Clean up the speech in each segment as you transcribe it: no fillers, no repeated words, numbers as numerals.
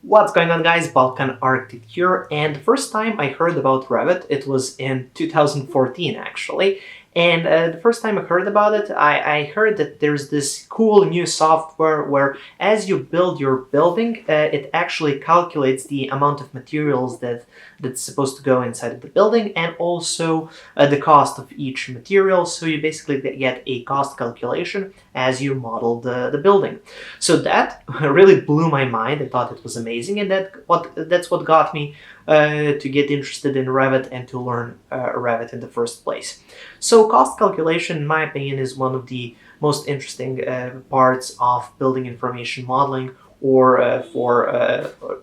What's going on, guys? Balkan Architect here, and the first time I heard about Revit, it was in 2014 actually. And the first time I heard about it, I heard that there's this cool new software where as you build your building, it actually calculates the amount of materials that's supposed to go inside of the building, and also the cost of each material. So you basically get a cost calculation as you model the building. So that really blew my mind. I thought it was amazing, and that's what got me to get interested in Revit and to learn Revit in the first place. So cost calculation, in my opinion, is one of the most interesting parts of building information modeling, or for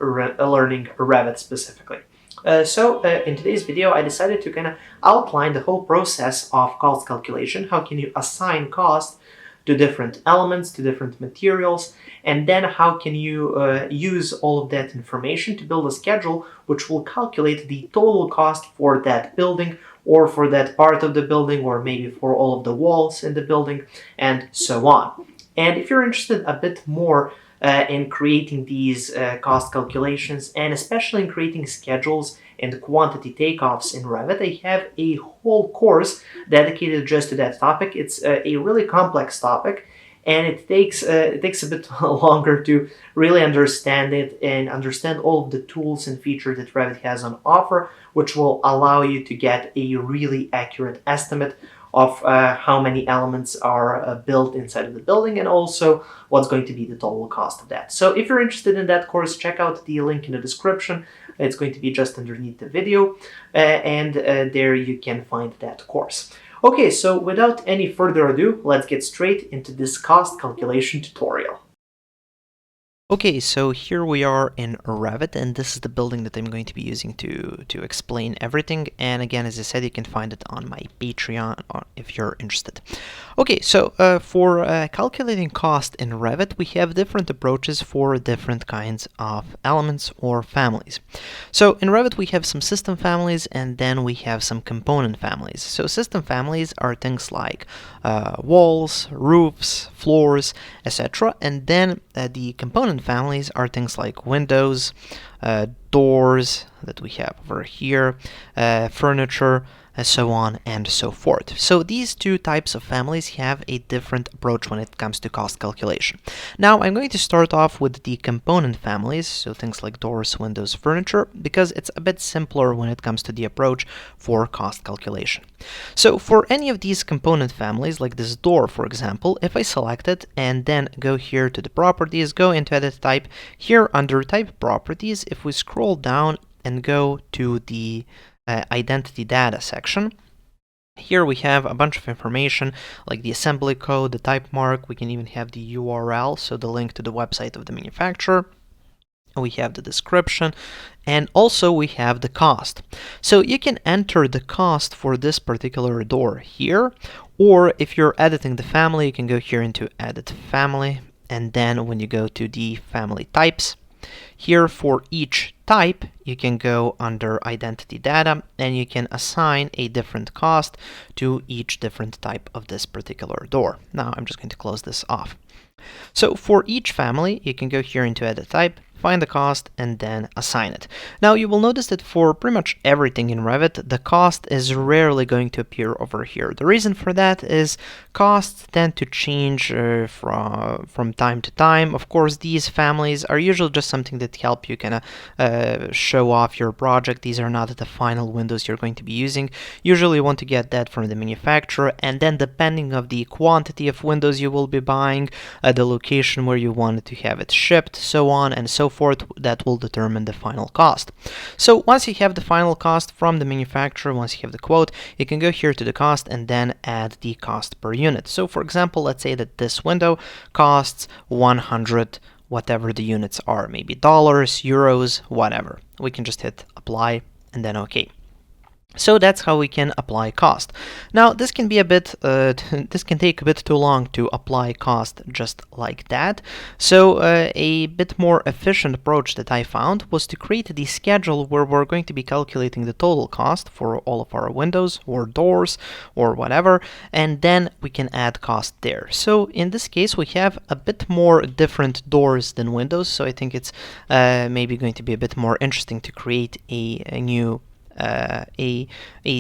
learning Revit specifically. In today's video, I decided to kind of outline the whole process of cost calculation. How can you assign cost to different elements, to different materials, and then how can you use all of that information to build a schedule which will calculate the total cost for that building, or for that part of the building, or maybe for all of the walls in the building, and so on. And if you're interested a bit more in creating these cost calculations, and especially in creating schedules and quantity takeoffs in Revit, I have a whole course dedicated just to that topic. It's a really complex topic, and it takes a bit longer to really understand it and understand all of the tools and features that Revit has on offer, which will allow you to get a really accurate estimate of how many elements are built inside of the building, and also what's going to be the total cost of that. So if you're interested in that course, check out the link in the description. It's going to be just underneath the video, and there you can find that course. Okay, so without any further ado, let's get straight into this cost calculation tutorial. Okay, so here we are in Revit, and this is the building that I'm going to be using to explain everything. And again, as I said, you can find it on my Patreon if you're interested. Okay, so for calculating cost in Revit, we have different approaches for different kinds of elements or families. So in Revit, we have some system families, and then we have some component families. So system families are things like walls, roofs, floors, etc. And then the component families are things like windows, doors that we have over here, furniture, and so on and so forth. So these two types of families have a different approach when it comes to cost calculation. Now I'm going to start off with the component families, so things like doors, windows, furniture, because it's a bit simpler when it comes to the approach for cost calculation. So for any of these component families, like this door for example, if I select it and then go here to the properties, go into edit type, here under type properties, if we scroll down and go to the identity data section, here we have a bunch of information like the assembly code, the type mark, we can even have the URL, so the link to the website of the manufacturer. We have the description, and also we have the cost. So you can enter the cost for this particular door here, or if you're editing the family, you can go here into edit family, and then when you go to the family types, here for each type, you can go under identity data and you can assign a different cost to each different type of this particular door. Now I'm just going to close this off. So for each family, you can go here into edit type, find the cost, and then assign it. Now you will notice that for pretty much everything in Revit, the cost is rarely going to appear over here. The reason for that is costs tend to change from time to time. Of course, these families are usually just something that help you kind of show off your project. These are not the final windows you're going to be using. Usually you want to get that from the manufacturer, and then depending on the quantity of windows you will be buying, the location where you wanted to have it shipped, so on and so forth, that will determine the final cost. So once you have the final cost from the manufacturer, once you have the quote, you can go here to the cost and then add the cost per unit. So for example, let's say that this window costs 100, whatever the units are, maybe dollars, euros, whatever. We can just hit apply and then OK. So that's how we can apply cost. Now this can be a bit, this can take a bit too long to apply cost just like that. So a bit more efficient approach that I found was to create the schedule where we're going to be calculating the total cost for all of our windows or doors or whatever, and then we can add cost there. So in this case we have a bit more different doors than windows, so I think it's maybe going to be a bit more interesting to create a new a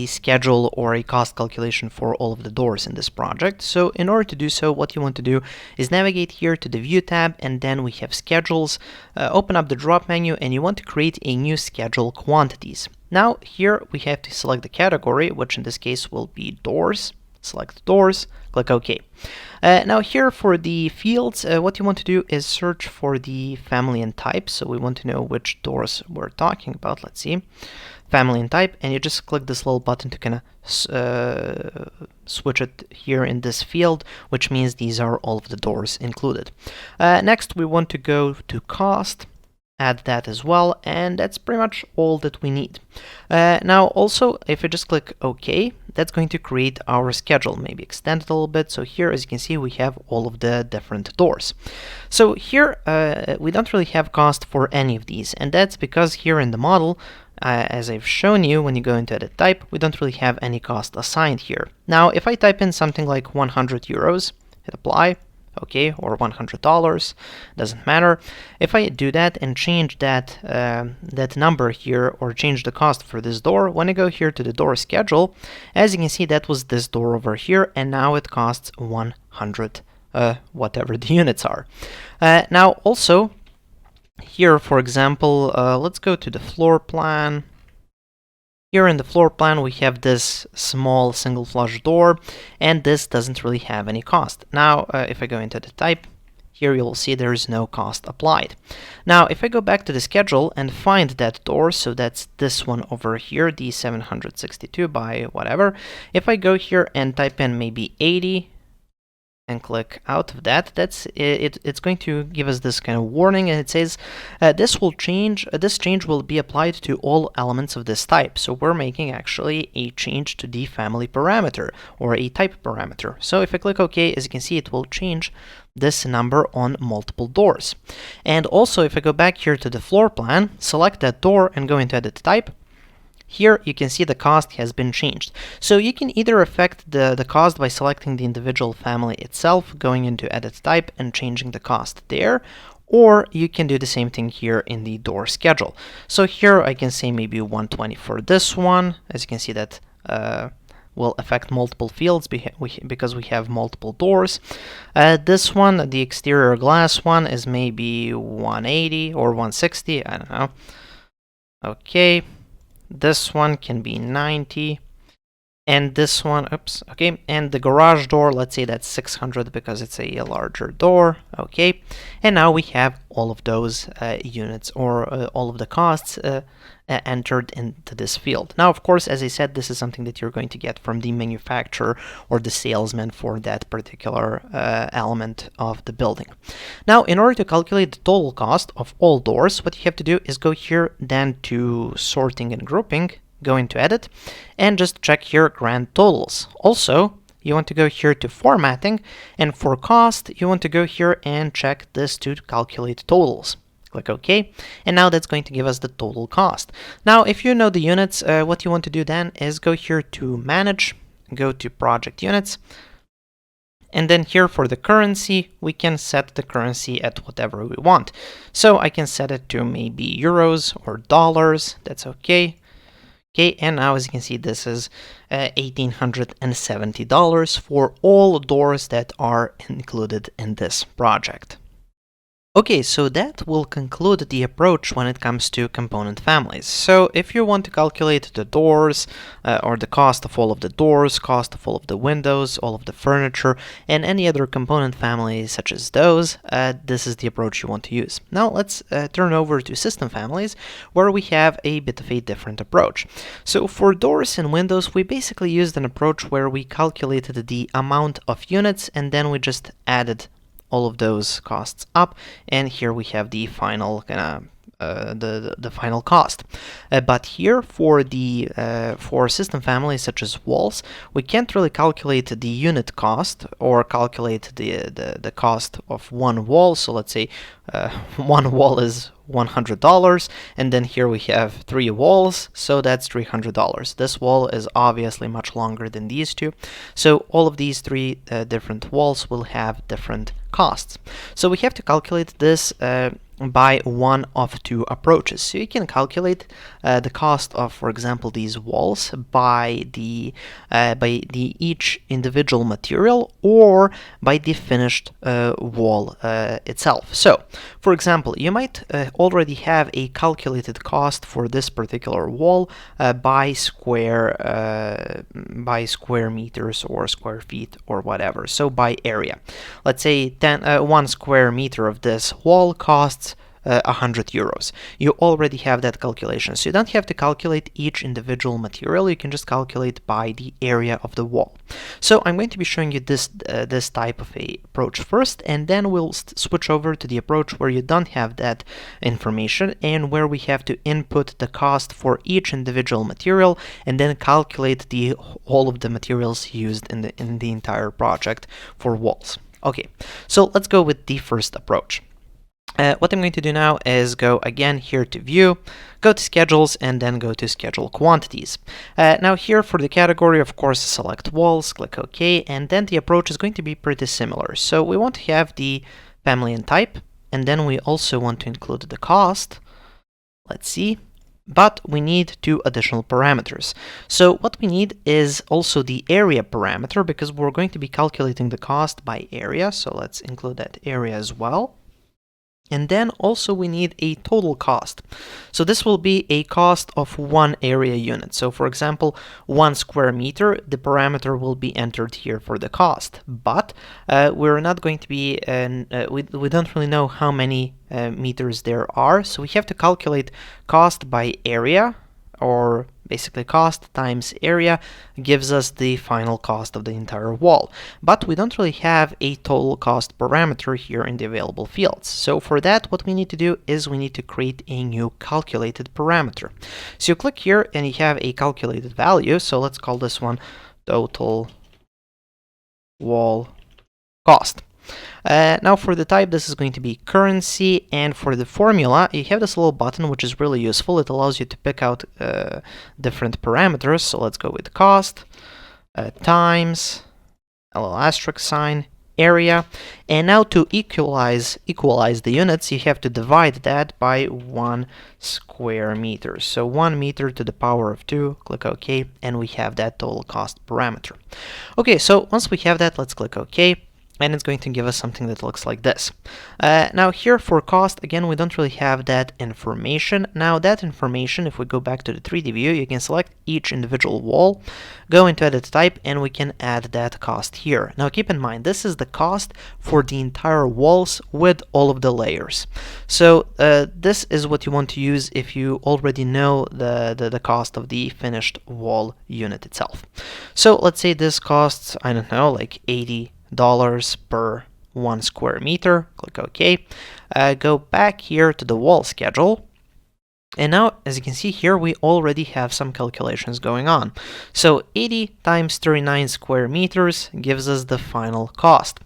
schedule or a cost calculation for all of the doors in this project. So in order to do so, what you want to do is navigate here to the View tab, and then we have Schedules. Open up the drop menu, and you want to create a new Schedule Quantities. Now here we have to select the category, which in this case will be Doors. Select Doors, click OK. Now here for the fields, what you want to do is search for the family and type. So we want to know which doors we're talking about. Let's see. Family and type, and you just click this little button to kind of switch it here in this field, which means these are all of the doors included. Next, we want to go to cost, add that as well, and that's pretty much all that we need. Now also, if I just click OK, that's going to create our schedule, maybe extend it a little bit. So here, as you can see, we have all of the different doors. So here, we don't really have cost for any of these, and that's because here in the model, as I've shown you, when you go into edit type, we don't really have any cost assigned here. Now, if I type in something like 100 euros, hit apply, okay, or $100, doesn't matter. If I do that and change that that number here, or change the cost for this door, when I go here to the door schedule, as you can see, that was this door over here, and now it costs 100, whatever the units are. Now, also, here, for example, let's go to the floor plan. Here in the floor plan, we have this small single flush door, and this doesn't really have any cost. Now, if I go into the type, here you'll see there is no cost applied. Now, if I go back to the schedule and find that door, so that's this one over here, the 762 by whatever, if I go here and type in maybe 80, and click out of that, it's going to give us this kind of warning, and it says this change will be applied to all elements of this type. So we're making actually a change to the family parameter or a type parameter. So if I click OK, as you can see, it will change this number on multiple doors. And also, if I go back here to the floor plan, select that door and go into edit type, here you can see the cost has been changed. So you can either affect the cost by selecting the individual family itself, going into edit type and changing the cost there, or you can do the same thing here in the door schedule. So here I can say maybe 120 for this one. As you can see, that will affect multiple fields because we have multiple doors. This one, the exterior glass one, is maybe 180 or 160, I don't know. Okay. This one can be 90, and this one, oops, okay, and the garage door, let's say that's 600 because it's a larger door, okay, and now we have all of those units, or all of the costs entered into this field. Now, of course, as I said, this is something that you're going to get from the manufacturer or the salesman for that particular element of the building. Now, in order to calculate the total cost of all doors, what you have to do is go here then to sorting and grouping, go into edit, and just check here grand totals. Also, you want to go here to formatting, and for cost, you want to go here and check this to calculate totals. Click OK, and now that's going to give us the total cost. Now, if you know the units, what you want to do then is go here to Manage, go to Project Units, and then here for the currency, we can set the currency at whatever we want. So I can set it to maybe euros or dollars, that's okay. Okay, and now as you can see, this is $1,870 for all doors that are included in this project. Okay, so that will conclude the approach when it comes to component families. So if you want to calculate the doors, or the cost of all of the doors, cost of all of the windows, all of the furniture, and any other component families such as those, this is the approach you want to use. Now let's turn over to system families, where we have a bit of a different approach. So for doors and windows, we basically used an approach where we calculated the amount of units, and then we just added all of those costs up, and here we have the final kind of the final cost. But here for system families such as walls, we can't really calculate the unit cost or calculate the cost of one wall. So let's say one wall is $100, and then here we have 3 walls, so that's $300. This wall is obviously much longer than these two, so all of these 3 different walls will have different costs. So we have to calculate this by one of 2 approaches. So you can calculate the cost of, for example, these walls by the each individual material or by the finished wall itself. So, for example, you might already have a calculated cost for this particular wall by square meters or square feet or whatever. So by area, let's say 1 square meter of this wall costs 100 euros. You already have that calculation, so you don't have to calculate each individual material. You can just calculate by the area of the wall. So I'm going to be showing you this type of a approach first, and then we'll switch over to the approach where you don't have that information and where we have to input the cost for each individual material and then calculate all of the materials used in the entire project for walls. Okay, so let's go with the first approach. What I'm going to do now is go again here to View, go to Schedules, and then go to Schedule Quantities. Now here for the category, of course, select Walls, click OK, and then the approach is going to be pretty similar. So we want to have the family and type, and then we also want to include the cost. Let's see. But we need 2 additional parameters. So what we need is also the area parameter, because we're going to be calculating the cost by area. So let's include that area as well. And then also we need a total cost. So this will be a cost of 1 area unit. So for example, 1 square meter, the parameter will be entered here for the cost. But we're not going to be, we don't really know how many meters there are. So we have to calculate cost by area, or basically cost times area gives us the final cost of the entire wall. But we don't really have a total cost parameter here in the available fields. So for that, what we need to do is we need to create a new calculated parameter. So you click here and you have a calculated value. So let's call this one total wall cost. Now for the type, this is going to be currency, and for the formula, you have this little button which is really useful. It allows you to pick out different parameters. So let's go with cost times a little asterisk sign area, and now to equalize the units, you have to divide that by 1 square meter. So 1 meter to the power of 2, click OK, and we have that total cost parameter. Okay, so once we have that, let's click OK. And it's going to give us something that looks like this. Now here for cost, again, we don't really have that information. Now that information, if we go back to the 3D view, you can select each individual wall, go into edit type, and we can add that cost here. Now keep in mind, this is the cost for the entire walls with all of the layers. So this is what you want to use if you already know the cost of the finished wall unit itself. So let's say this costs, I don't know, like $80 per 1 square meter. Click OK. Go back here to the wall schedule. And now, as you can see here, we already have some calculations going on. So 80 times 39 square meters gives us the final cost.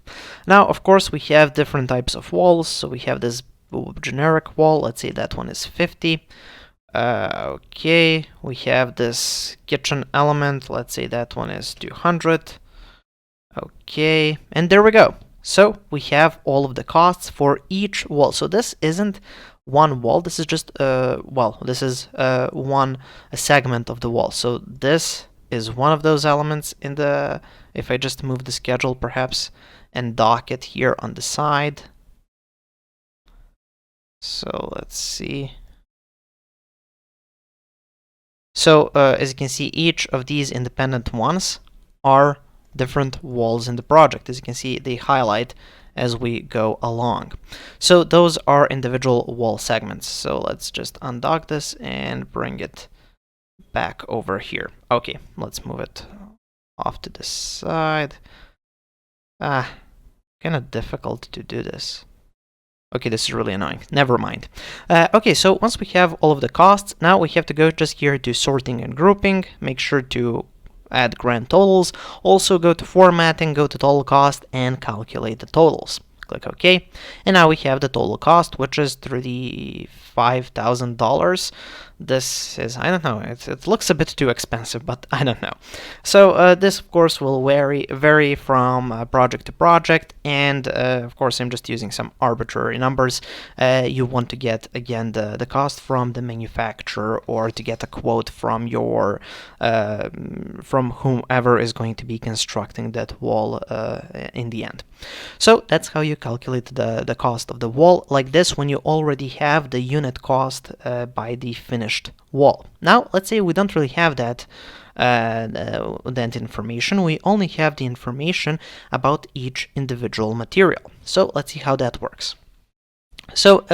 Now, of course, we have different types of walls. So we have this generic wall. Let's say that one is 50. Okay, we have this kitchen element. Let's say that one is 200. Okay, and there we go. So we have all of the costs for each wall. So this isn't one wall, this is just this is one segment of the wall. So this is one of those elements in the, if I just move the schedule perhaps and dock it here on the side. So let's see. So as you can see, each of these independent ones are different walls in the project. As you can see, they highlight as we go along. So those are individual wall segments. So let's just undock this and bring it back over here. Okay, let's move it off to the side. Kind of difficult to do this. Okay, this is really annoying. Never mind. Okay, so once we have all of the costs, now we have to go just here to sorting and grouping. Make sure to add grand totals. Also go to formatting, go to total cost, and calculate the totals. Click OK. And now we have the total cost, which is $35,000. This is, I don't know, it looks a bit too expensive, but I don't know. So this, of course, will vary from project to project, and of course, I'm just using some arbitrary numbers. You want to get, again, the cost from the manufacturer, or to get a quote from your from whomever is going to be constructing that wall in the end. So that's how you calculate the cost of the wall, like this, when you already have the unit cost by the finished wall. Now, let's say we don't really have that information. We only have the information about each individual material. So let's see how that works. So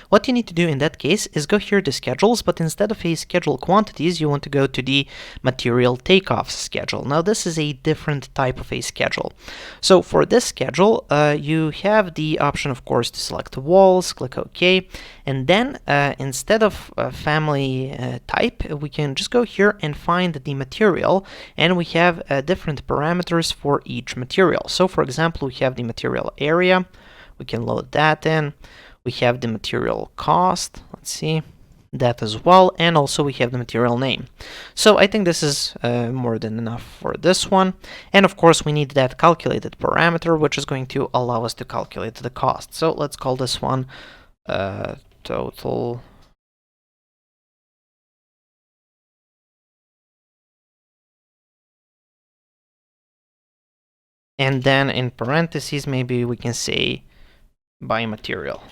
what you need to do in that case is go here to schedules, but instead of a schedule quantities, you want to go to the material takeoffs schedule. Now this is a different type of a schedule. So for this schedule, you have the option, of course, to select walls, click OK, and then instead of family type, we can just go here and find the material, and we have different parameters for each material. So for example, we have the material area. We can load that in. We have the material cost, let's see, that as well, and also we have the material name. So I think this is more than enough for this one. And of course we need that calculated parameter, which is going to allow us to calculate the cost. So let's call this one total. And then in parentheses, maybe we can say by material.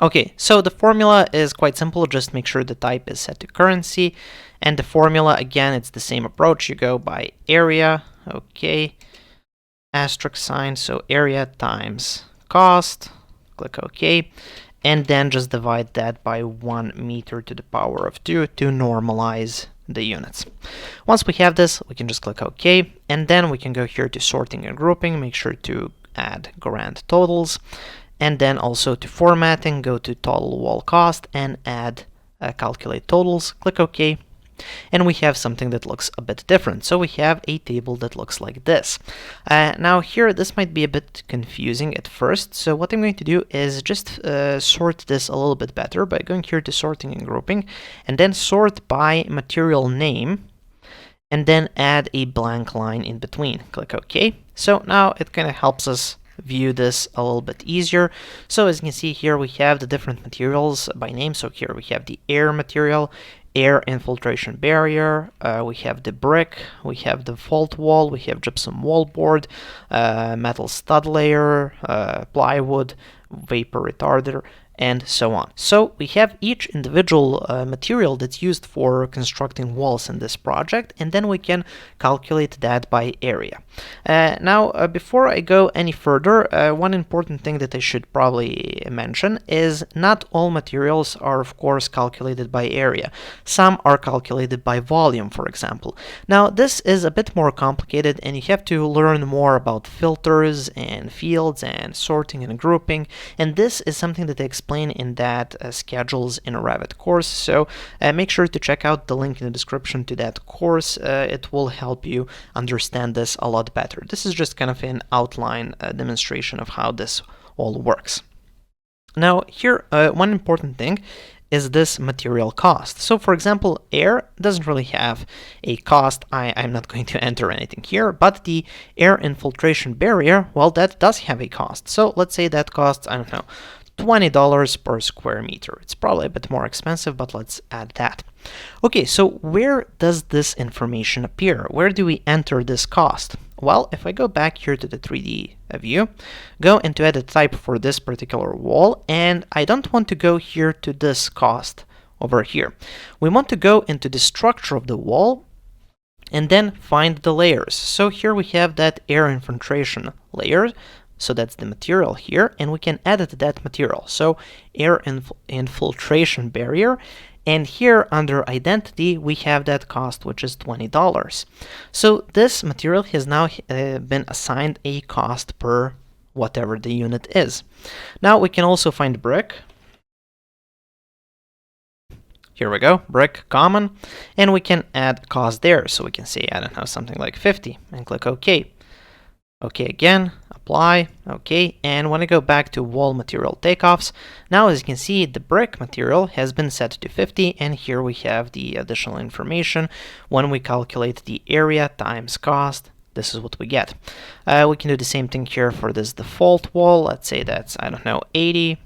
Okay, so the formula is quite simple. Just make sure the type is set to currency. And the formula, again, it's the same approach. You go by area, okay, asterisk sign, so area times cost, click OK, and then just divide that by 1 meter to the power of 2 to normalize the units. Once we have this, we can just click OK, and then we can go here to sorting and grouping, make sure to add grand totals. And then also to formatting, go to total wall cost and add calculate totals, click OK. And we have something that looks a bit different. So we have a table that looks like this. Now here, this might be a bit confusing at first. So what I'm going to do is just sort this a little bit better by going here to sorting and grouping, and then sort by material name, and then add a blank line in between. Click OK. So now it kind of helps us view this a little bit easier. So as you can see here, we have the different materials by name. So here we have the air material, air infiltration barrier, we have the brick, we have the vault wall, we have gypsum wallboard, metal stud layer, plywood, vapor retarder, and so on. So we have each individual material that's used for constructing walls in this project, and then we can calculate that by area. Now, before I go any further, one important thing that I should probably mention is not all materials are, of course, calculated by area. Some are calculated by volume, for example. Now, this is a bit more complicated, and you have to learn more about filters and fields and sorting and grouping, and this is something that I explain in that schedules in a Revit course. So make sure to check out the link in the description to that course. It will help you understand this a lot better. This is just kind of an outline demonstration of how this all works. Now here, one important thing is this material cost. So for example, air doesn't really have a cost. I'm not going to enter anything here, but the air infiltration barrier, well, that does have a cost. So let's say that costs, I don't know, $20 per square meter. It's probably a bit more expensive, but let's add that. Okay, so where does this information appear? Where do we enter this cost? Well, if I go back here to the 3D view, go into edit type for this particular wall, and I don't want to go here to this cost over here. We want to go into the structure of the wall and then find the layers. So here we have that air infiltration layer. So that's the material here, and we can edit that material. So air infiltration barrier, and here under identity we have that cost, which is $20. So this material has now been assigned a cost per whatever the unit is. Now we can also find brick. Here we go, brick common, and we can add cost there. So we can say, I don't know, something like 50 and click OK. OK again, apply, OK. And when I go back to wall material takeoffs, now as you can see, the brick material has been set to 50, and here we have the additional information. When we calculate the area times cost, this is what we get. We can do the same thing here for this default wall. Let's say that's, I don't know, 80.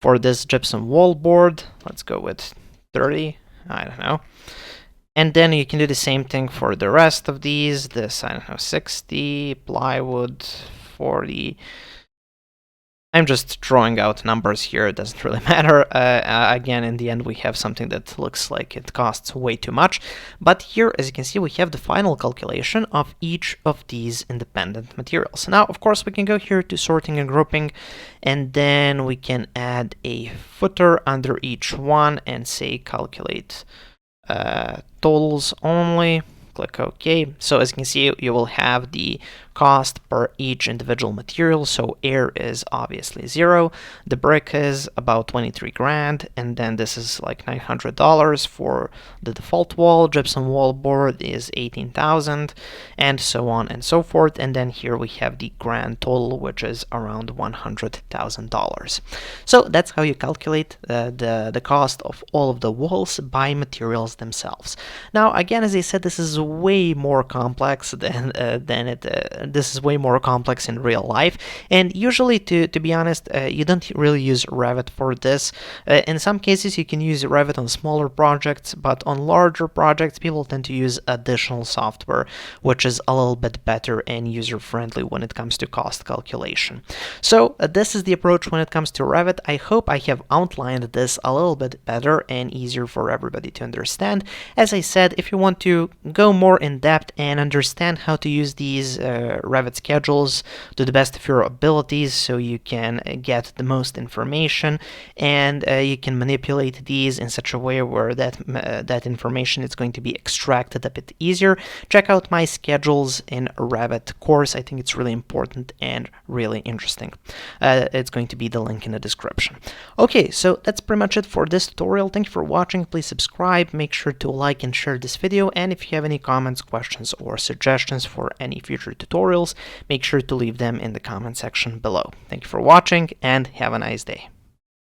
For this gypsum wall board, let's go with 30, I don't know. And then you can do the same thing for the rest of these. This, I don't know, 60, plywood, 40. I'm just drawing out numbers here, it doesn't really matter. Again, in the end, we have something that looks like it costs way too much. But here, as you can see, we have the final calculation of each of these independent materials. Now, of course, we can go here to sorting and grouping, and then we can add a footer under each one and say calculate totals only. Click OK. So as you can see, you will have the cost per each individual material. So air is obviously 0. The brick is about 23 grand, and then this is like $900 for the default wall. Gypsum wall board is 18,000, and so on and so forth. And then here we have the grand total, which is around $100,000. So that's how you calculate the cost of all of the walls by materials themselves. Now, again, as I said, this is way more complex than this is way more complex in real life, and usually, to be honest, you don't really use Revit for this. In some cases, you can use Revit on smaller projects, but on larger projects, people tend to use additional software, which is a little bit better and user-friendly when it comes to cost calculation. So this is the approach when it comes to Revit. I hope I have outlined this a little bit better and easier for everybody to understand. As I said, if you want to go more in depth and understand how to use these Revit schedules to the best of your abilities, so you can get the most information, and you can manipulate these in such a way where that information is going to be extracted a bit easier, check out my schedules in Revit course. I think it's really important and really interesting. It's going to be the link in the description. Okay, so that's pretty much it for this tutorial. Thank you for watching. Please subscribe, make sure to like and share this video, and if you have any comments, questions, or suggestions for any future tutorials, make sure to leave them in the comment section below. Thank you for watching, and have a nice day.